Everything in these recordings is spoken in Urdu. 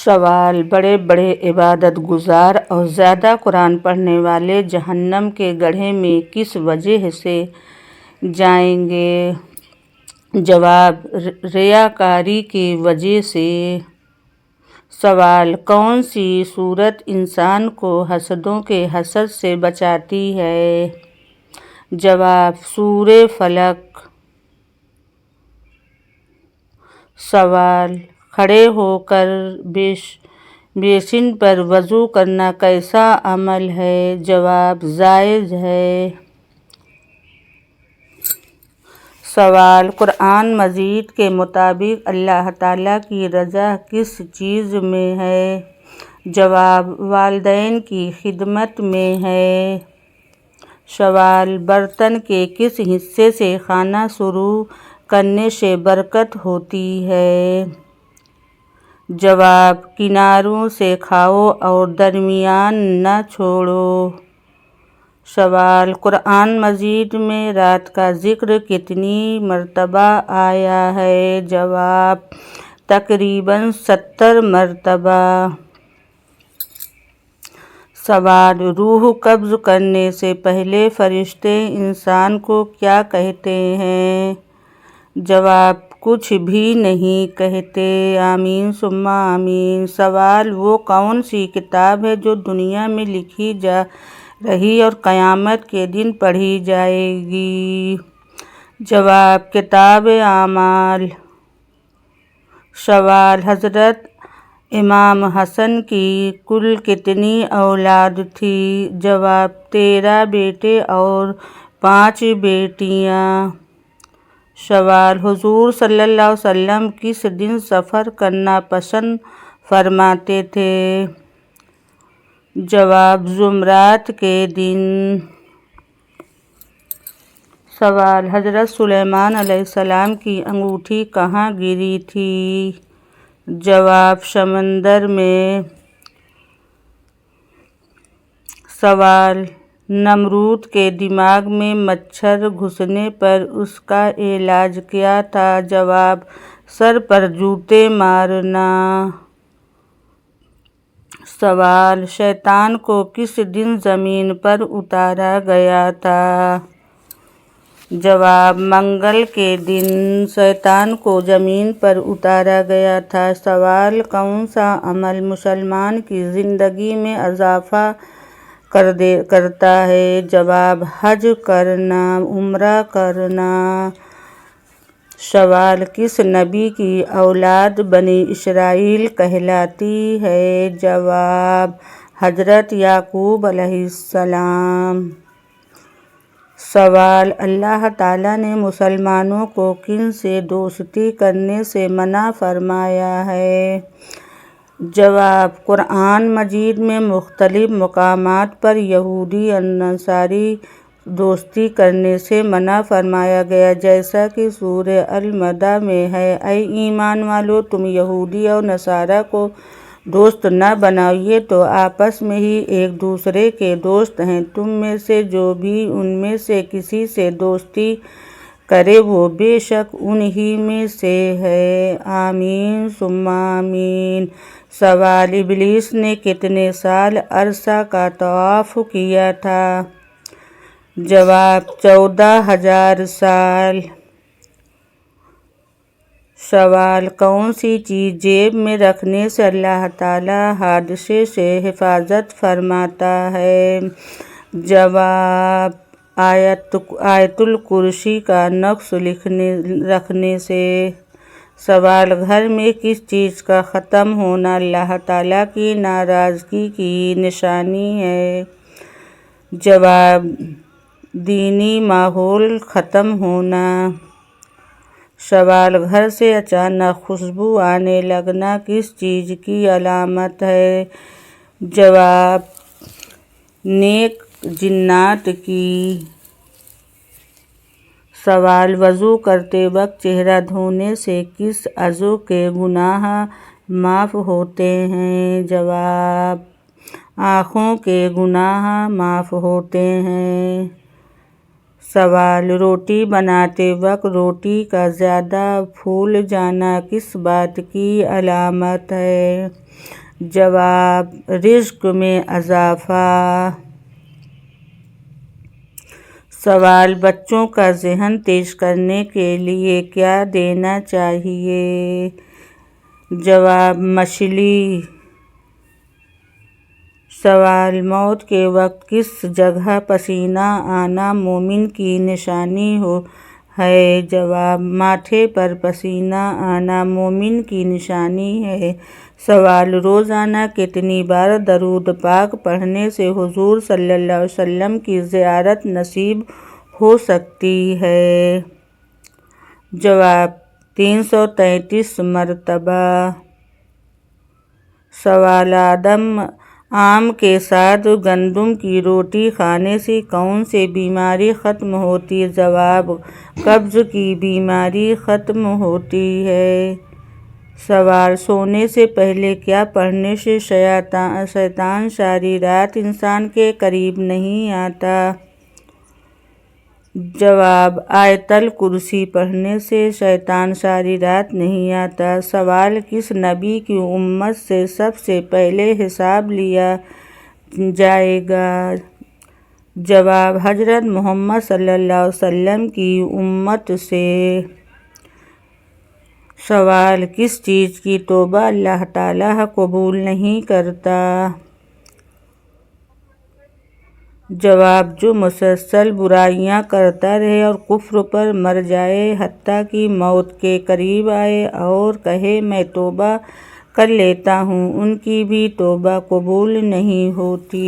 سوال: بڑے بڑے عبادت گزار اور زیادہ قرآن پڑھنے والے جہنم کے گڑھے میں کس وجہ سے جائیں گے؟ جواب: ریاکاری کی وجہ سے۔ سوال: کون سی سورت انسان کو حسدوں کے حسد سے بچاتی ہے؟ جواب: سورۃ فلق۔ سوال: کھڑے ہو کر بیسن پر وضو کرنا کیسا عمل ہے؟ جواب: جائز ہے۔ سوال: قرآن مجید کے مطابق اللہ تعالیٰ کی رضا کس چیز میں ہے؟ جواب: والدین کی خدمت میں ہے۔ سوال: برتن کے کس حصے سے کھانا شروع کرنے سے برکت ہوتی ہے؟ جواب: کناروں سے کھاؤ اور درمیان نہ چھوڑو۔ سوال: قرآن مجید میں رات کا ذکر کتنی مرتبہ آیا ہے؟ جواب: تقریباً 70 مرتبہ۔ سوال: روح قبض کرنے سے پہلے فرشتے انسان کو کیا کہتے ہیں؟ جواب: کچھ بھی نہیں کہتے، آمین ثم آمین۔ سوال: وہ کون سی کتاب ہے جو دنیا میں لکھی جا رہی اور قیامت کے دن پڑھی جائے گی؟ جواب: کتاب اعمال۔ سوال: حضرت امام حسن کی کل کتنی اولاد تھی؟ جواب: 13 بیٹے اور 5 بیٹیاں۔ سوال: حضور صلی اللہ علیہ وسلم کس دن سفر کرنا پسند فرماتے تھے؟ جواب: جمعرات کے دن۔ سوال: حضرت سلیمان علیہ السلام کی انگوٹھی کہاں گری تھی؟ جواب: سمندر میں۔ سوال: نمرود کے دماغ میں مچھر گھسنے پر اس کا علاج کیا تھا؟ جواب: سر پر جوتے مارنا۔ سوال: شیطان کو کس دن زمین پر اتارا گیا تھا؟ جواب: منگل کے دن شیطان کو زمین پر اتارا گیا تھا۔ سوال: کون سا عمل مسلمان کی زندگی میں اضافہ کرتا ہے؟ جواب: حج کرنا، عمرہ کرنا۔ سوال: کس نبی کی اولاد بنی اسرائیل کہلاتی ہے؟ جواب: حضرت یعقوب علیہ السلام۔ سوال: اللہ تعالیٰ نے مسلمانوں کو کن سے دوستی کرنے سے منع فرمایا ہے؟ جواب: قرآن مجید میں مختلف مقامات پر یہودی اور نصاری دوستی کرنے سے منع فرمایا گیا، جیسا کہ سورہ المائدہ میں ہے: اے ایمان والو، تم یہودی اور نصارا کو دوست نہ بناؤ، یہ تو آپس میں ہی ایک دوسرے کے دوست ہیں۔ تم میں سے جو بھی ان میں سے کسی سے دوستی کرے وہ بے شک انہی میں سے ہے، آمین ثم آمین۔ سوال: ابلیس نے کتنے سال عرصہ کا طواف کیا تھا؟ جواب: 14,000 سال۔ سوال: کون سی چیز جیب میں رکھنے سے اللہ تعالیٰ حادثے سے حفاظت فرماتا ہے؟ جواب: آیت الکرسی کا نقش رکھنے سے۔ سوال: گھر میں کس چیز کا ختم ہونا اللہ تعالیٰ کی ناراضگی کی نشانی ہے؟ جواب: دینی ماحول ختم ہونا۔ سوال: گھر سے اچانک خوشبو آنے لگنا کس چیز کی علامت ہے؟ جواب: نیک جنات کی۔ سوال: وضو کرتے وقت چہرہ دھونے سے کس عضو کے گناہ معاف ہوتے ہیں؟ جواب: آنکھوں کے گناہ معاف ہوتے ہیں۔ سوال: روٹی بناتے وقت روٹی کا زیادہ پھول جانا کس بات کی علامت ہے؟ جواب: رزق میں اضافہ۔ سوال: بچوں کا ذہن تیز کرنے کے لیے کیا دینا چاہیے؟ جواب: مچھلی۔ سوال: موت کے وقت کس جگہ پسینہ آنا مومن کی نشانی ہے؟ جواب: ماتھے پر پسینہ آنا مومن کی نشانی ہے۔ سوال: روزانہ کتنی بار درود پاک پڑھنے سے حضور صلی اللہ علیہ وسلم کی زیارت نصیب ہو سکتی ہے؟ جواب: 333 مرتبہ۔ سوال: آم کے ساتھ گندم کی روٹی کھانے سے کون سی بیماری ختم ہوتی ہے؟ جواب: قبض کی بیماری ختم ہوتی ہے۔ سوال: سونے سے پہلے کیا پڑھنے سے شیطان ساری رات انسان کے قریب نہیں آتا؟ جواب: آیت الکرسی پڑھنے سے شیطان ساری رات نہیں آتا۔ سوال: کس نبی کی امت سے سب سے پہلے حساب لیا جائے گا؟ جواب: حضرت محمد صلی اللہ علیہ وسلم کی امت سے۔ سوال: کس چیز کی توبہ اللہ تعالیٰ قبول نہیں کرتا؟ جواب: جو مسلسل برائیاں کرتا رہے اور کفر پر مر جائے، حتیٰ کہ موت کے قریب آئے اور کہے میں توبہ کر لیتا ہوں، ان کی بھی توبہ قبول نہیں ہوتی۔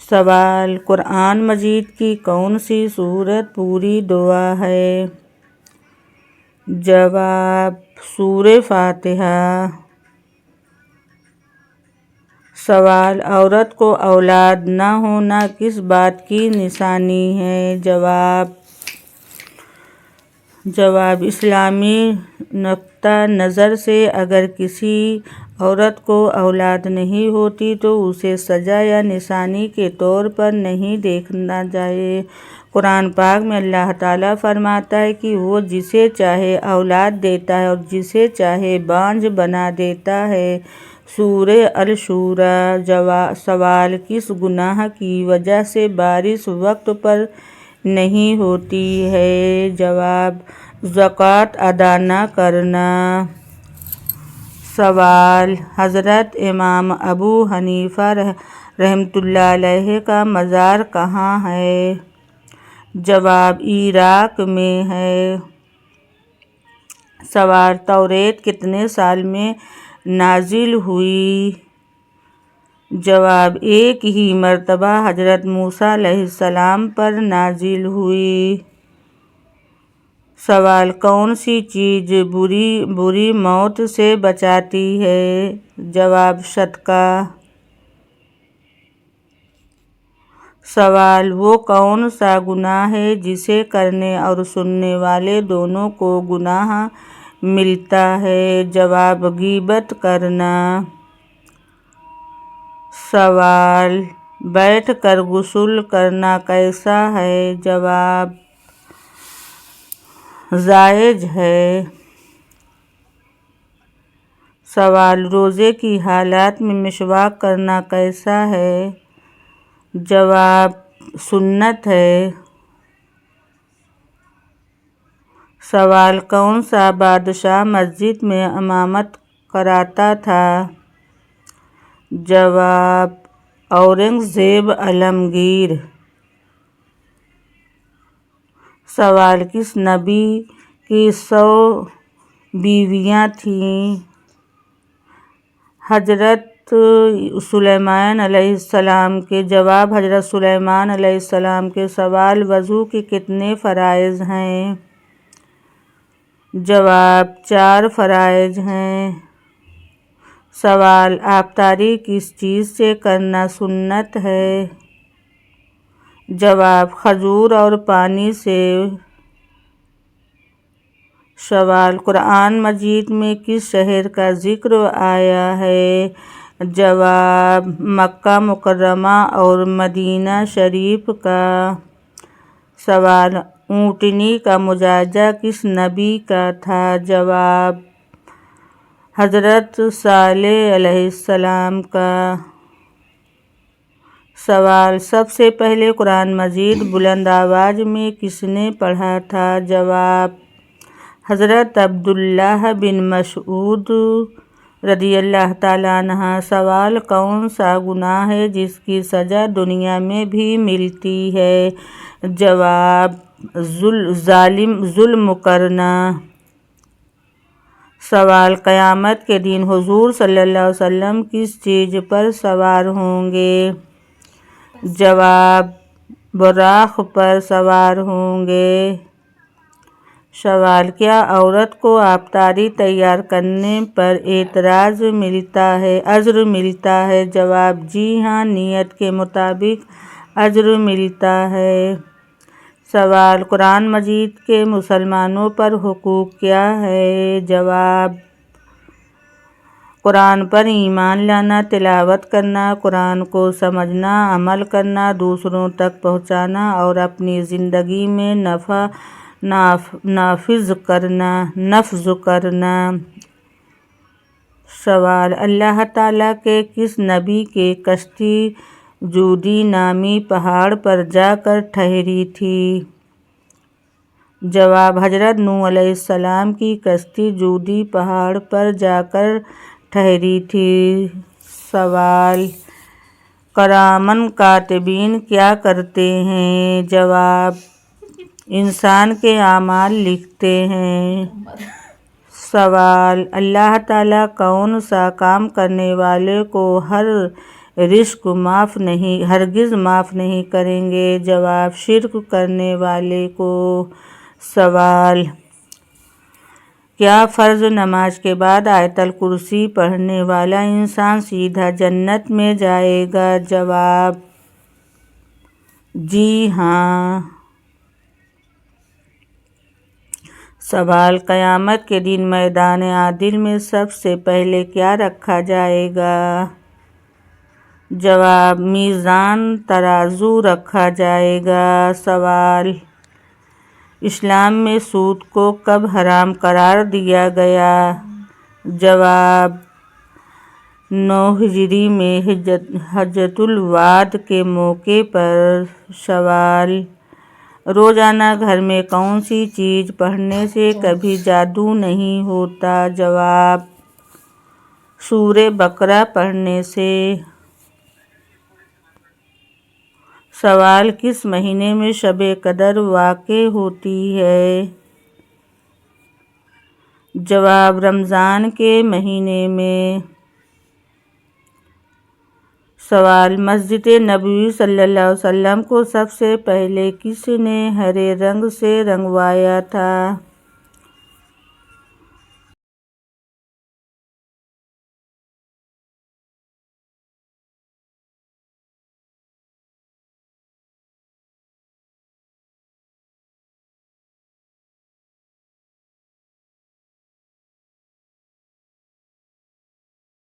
سوال: قرآن مجید کی کون سی سورت پوری دعا ہے؟ جواب: سورہ فاتحہ۔ سوال: عورت کو اولاد نہ ہونا کس بات کی نشانی ہے؟ جواب: اسلامی نقطہ نظر سے اگر کسی عورت کو اولاد نہیں ہوتی تو اسے سزا یا نشانی کے طور پر نہیں دیکھنا چاہیے۔ قرآن پاک میں اللہ تعالیٰ فرماتا ہے کہ وہ جسے چاہے اولاد دیتا ہے اور جسے چاہے بانجھ بنا دیتا ہے۔ سورہ الشورى۔ سوال: کس گناہ کی وجہ سے بارش وقت پر نہیں ہوتی ہے؟ جواب: زکوٰۃ ادا نہ کرنا۔ سوال: حضرت امام ابو حنیفہ رحمۃ اللہ علیہ کا مزار کہاں ہے؟ جواب: عراق میں ہے۔ سوال: توریت کتنے سال میں نازل ہوئی؟ جواب: ایک ہی مرتبہ حضرت موسیٰ علیہ السلام پر نازل ہوئی۔ سوال: کون سی چیز بری موت سے بچاتی ہے؟ جواب: صدقہ۔ سوال: وہ کون سا گناہ ہے جسے کرنے اور سننے والے دونوں کو گناہ ملتا ہے؟ جواب: غیبت کرنا۔ سوال: بیٹھ کر غسل کرنا کیسا ہے؟ جواب: جائز ہے۔ سوال: روزے کی حالت میں مسواک کرنا کیسا ہے؟ جواب: سنت ہے۔ سوال: کون سا بادشاہ مسجد میں امامت کراتا تھا؟ جواب: اورنگزیب عالمگیر۔ سوال: کس نبی کی 100 بیویاں تھیں؟ حضرت سلیمان علیہ السلام کے۔ جواب: حضرت سلیمان علیہ السلام کے۔ سوال: وضو کے کتنے فرائض ہیں؟ جواب: 4 فرائض ہیں۔ سوال: افطاری کس چیز سے کرنا سنت ہے؟ جواب: کھجور اور پانی سے۔ سوال: قرآن مجید میں کس شہر کا ذکر آیا ہے؟ جواب: مکہ مکرمہ اور مدینہ شریف کا۔ سوال: اونٹنی کا مجاہدہ کس نبی کا تھا؟ جواب: حضرت صالح علیہ السلام کا۔ سوال: سب سے پہلے قرآن مجید بلند آواز میں کس نے پڑھا تھا؟ جواب: حضرت عبداللہ بن مسعود رضی اللہ تعالیٰ عنہ۔ سوال: کون سا گناہ ہے جس کی سزا دنیا میں بھی ملتی ہے؟ جواب: ظلم کرنا۔ سوال: قیامت کے دن حضور صلی اللہ علیہ وسلم کس چیز پر سوار ہوں گے؟ جواب: براق پر سوار ہوں گے۔ سوال: کیا عورت کو افطاری تیار کرنے پر اجر ملتا ہے؟ جواب: جی ہاں، نیت کے مطابق اجر ملتا ہے۔ سوال: قرآن مجید کے مسلمانوں پر حقوق کیا ہیں؟ جواب: قرآن پر ایمان لانا، تلاوت کرنا، قرآن کو سمجھنا، عمل کرنا، دوسروں تک پہنچانا اور اپنی زندگی میں نافذ کرنا۔ سوال: اللہ تعالیٰ کے کس نبی کی کشتی جودی نامی پہاڑ پر جا کر ٹھہری تھی؟ جواب: حضرت نوح علیہ السلام کی کشتی جودی پہاڑ پر جا کر ٹھہری تھی۔ سوال: کرامن کاتبین کیا کرتے ہیں؟ جواب: انسان کے اعمال لکھتے ہیں۔ سوال: اللہ تعالیٰ کون سا کام کرنے والے کو ہرگز معاف نہیں کریں گے؟ جواب: شرک کرنے والے کو۔ سوال: کیا فرض نماز کے بعد آیت الکرسی پڑھنے والا انسان سیدھا جنت میں جائے گا؟ جواب: جی ہاں۔ سوال: قیامت کے دن میدان عدل میں سب سے پہلے کیا رکھا جائے گا؟ جواب: میزان ترازو رکھا جائے گا۔ سوال: اسلام میں سود کو کب حرام قرار دیا گیا؟ جواب: 9 ہجری میں حجۃ الوداع کے موقع پر۔ سوال: روزانہ گھر میں کون سی چیز پڑھنے سے کبھی جادو نہیں ہوتا؟ جواب: سورۃ بقرہ پڑھنے سے۔ سوال: کس مہینے میں شب قدر واقع ہوتی ہے؟ جواب: رمضان کے مہینے میں۔ سوال: مسجد نبوی صلی اللہ علیہ وسلم کو سب سے پہلے کس نے ہرے رنگ سے رنگوایا تھا؟